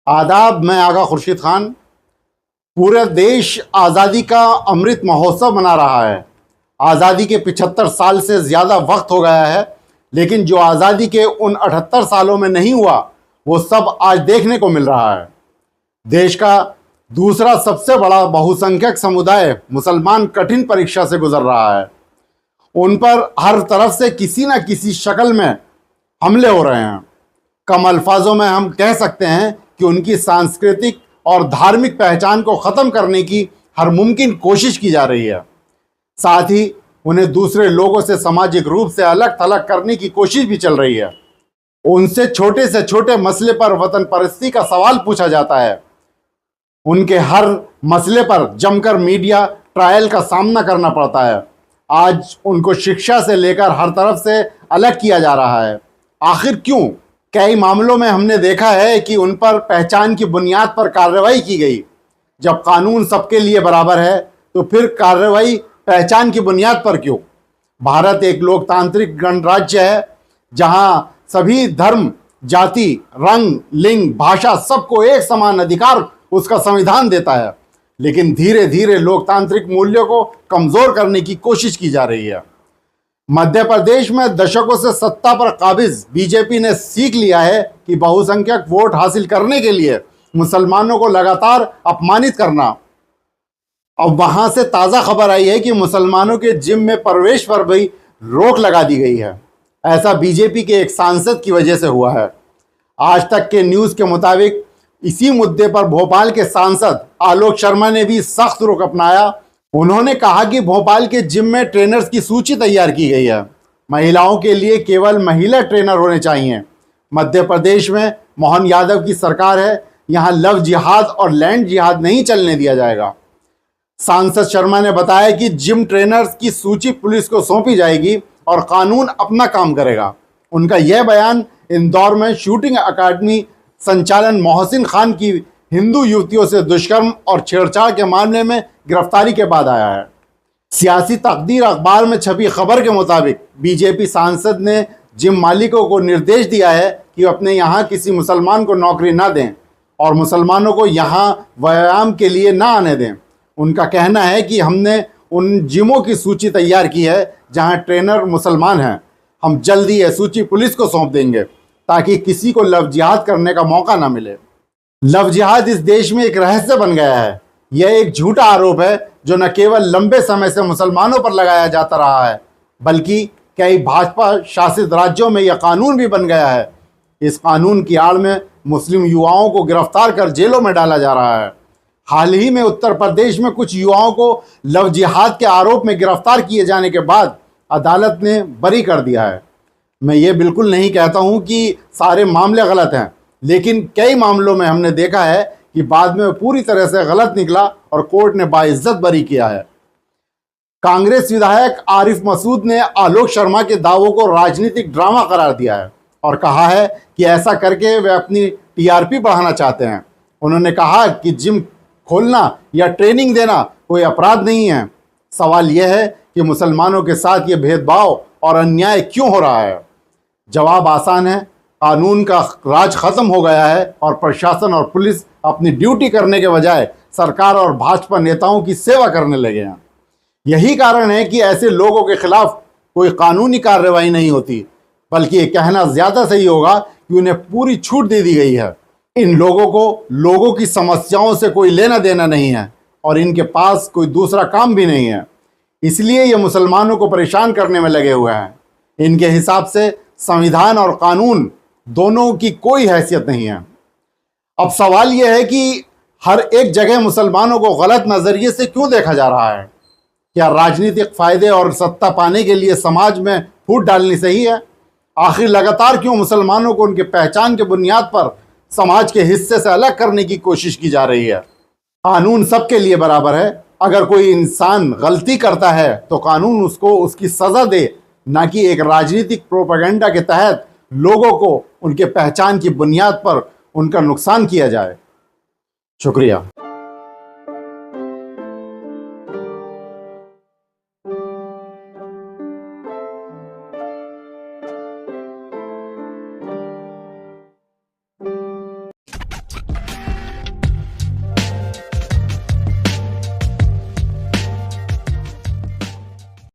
आदाब, मैं आगा खुर्शीद खान। पूरे देश आज़ादी का अमृत महोत्सव मना रहा है। आज़ादी के 75 साल से ज़्यादा वक्त हो गया है, लेकिन जो आज़ादी के उन 78 सालों में नहीं हुआ वो सब आज देखने को मिल रहा है। देश का दूसरा सबसे बड़ा बहुसंख्यक समुदाय मुसलमान कठिन परीक्षा से गुजर रहा है। उन पर हर तरफ से किसी न किसी शक्ल में हमले हो रहे हैं। कम अल्फाजों में हम कह सकते हैं कि उनकी सांस्कृतिक और धार्मिक पहचान को ख़त्म करने की हर मुमकिन कोशिश की जा रही है। साथ ही उन्हें दूसरे लोगों से सामाजिक रूप से अलग थलग करने की कोशिश भी चल रही है। उनसे छोटे मसले पर वतन परस्ती का सवाल पूछा जाता है। उनके हर मसले पर जमकर मीडिया ट्रायल का सामना करना पड़ता है। आज उनको शिक्षा से लेकर हर तरफ से अलग किया जा रहा है। आखिर क्यों? कई मामलों में हमने देखा है कि उन पर पहचान की बुनियाद पर कार्रवाई की गई। जब कानून सबके लिए बराबर है तो फिर कार्रवाई पहचान की बुनियाद पर क्यों? भारत एक लोकतांत्रिक गणराज्य है जहां सभी धर्म, जाति, रंग, लिंग, भाषा सबको एक समान अधिकार उसका संविधान देता है। लेकिन धीरे धीरे लोकतांत्रिक मूल्यों को कमजोर करने की कोशिश की जा रही है। मध्य प्रदेश में दशकों से सत्ता पर काबिज बीजेपी ने सीख लिया है कि बहुसंख्यक वोट हासिल करने के लिए मुसलमानों को लगातार अपमानित करना। अब वहां से ताज़ा खबर आई है कि मुसलमानों के जिम में प्रवेश पर भी रोक लगा दी गई है। ऐसा बीजेपी के एक सांसद की वजह से हुआ है। आज तक के न्यूज़ के मुताबिक इसी मुद्दे पर भोपाल के सांसद आलोक शर्मा ने भी सख्त रुख अपनाया। उन्होंने कहा कि भोपाल के जिम में ट्रेनर्स की सूची तैयार की गई है। महिलाओं के लिए केवल महिला ट्रेनर होने चाहिए। मध्य प्रदेश में मोहन यादव की सरकार है। यहाँ लव जिहाद और लैंड जिहाद नहीं चलने दिया जाएगा। सांसद शर्मा ने बताया कि जिम ट्रेनर्स की सूची पुलिस को सौंपी जाएगी और कानून अपना काम करेगा। उनका यह बयान इंदौर में शूटिंग अकादमी संचालन मोहसिन खान की हिंदू युवतियों से दुष्कर्म और छेड़छाड़ के मामले में गिरफ्तारी के बाद आया है। सियासी तकदीर अखबार में छपी खबर के मुताबिक बीजेपी सांसद ने जिम मालिकों को निर्देश दिया है कि अपने यहाँ किसी मुसलमान को नौकरी ना दें और मुसलमानों को यहाँ व्यायाम के लिए ना आने दें। उनका कहना है कि हमने उन जिमों की सूची तैयार की है जहाँ ट्रेनर मुसलमान हैं। हम जल्दी यह सूची पुलिस को सौंप देंगे ताकि किसी को लव जिहाद करने का मौका ना मिले। लव जिहाद इस देश में एक रहस्य बन गया है। यह एक झूठा आरोप है जो न केवल लंबे समय से मुसलमानों पर लगाया जाता रहा है, बल्कि कई भाजपा शासित राज्यों में यह कानून भी बन गया है। इस कानून की आड़ में मुस्लिम युवाओं को गिरफ्तार कर जेलों में डाला जा रहा है। हाल ही में उत्तर प्रदेश में कुछ युवाओं को लव जिहाद के आरोप में गिरफ्तार किए जाने के बाद अदालत ने बरी कर दिया है। मैं ये बिल्कुल नहीं कहता हूँ कि सारे मामले गलत हैं, लेकिन कई मामलों में हमने देखा है कि बाद में पूरी तरह से गलत निकला और कोर्ट ने बाइज्जत बरी किया है। कांग्रेस विधायक आरिफ मसूद ने आलोक शर्मा के दावों को राजनीतिक ड्रामा करार दिया है और कहा है कि ऐसा करके वे अपनी टीआरपी बढ़ाना चाहते हैं। उन्होंने कहा कि जिम खोलना या ट्रेनिंग देना कोई अपराध नहीं है। सवाल यह है कि मुसलमानों के साथ ये भेदभाव और अन्याय क्यों हो रहा है? जवाब आसान है। कानून का राज खत्म हो गया है और प्रशासन और पुलिस अपनी ड्यूटी करने के बजाय सरकार और भाजपा नेताओं की सेवा करने लगे हैं। यही कारण है कि ऐसे लोगों के खिलाफ कोई कानूनी कार्रवाई नहीं होती, बल्कि ये कहना ज़्यादा सही होगा कि उन्हें पूरी छूट दे दी गई है। इन लोगों को लोगों की समस्याओं से कोई लेना देना नहीं है और इनके पास कोई दूसरा काम भी नहीं है। इसलिए ये मुसलमानों को परेशान करने में लगे हुए हैं। इनके हिसाब से संविधान और कानून दोनों की कोई हैसियत नहीं है। अब सवाल यह है कि हर एक जगह मुसलमानों को गलत नज़रिए से क्यों देखा जा रहा है? क्या राजनीतिक फ़ायदे और सत्ता पाने के लिए समाज में फूट डालनी सही है? आखिर लगातार क्यों मुसलमानों को उनके पहचान के बुनियाद पर समाज के हिस्से से अलग करने की कोशिश की जा रही है? कानून सबके लिए बराबर है। अगर कोई इंसान गलती करता है तो कानून उसको उसकी सज़ा दे, ना कि एक राजनीतिक प्रोपेगेंडा के तहत लोगों को उनके पहचान की बुनियाद पर उनका नुकसान किया जाए। शुक्रिया।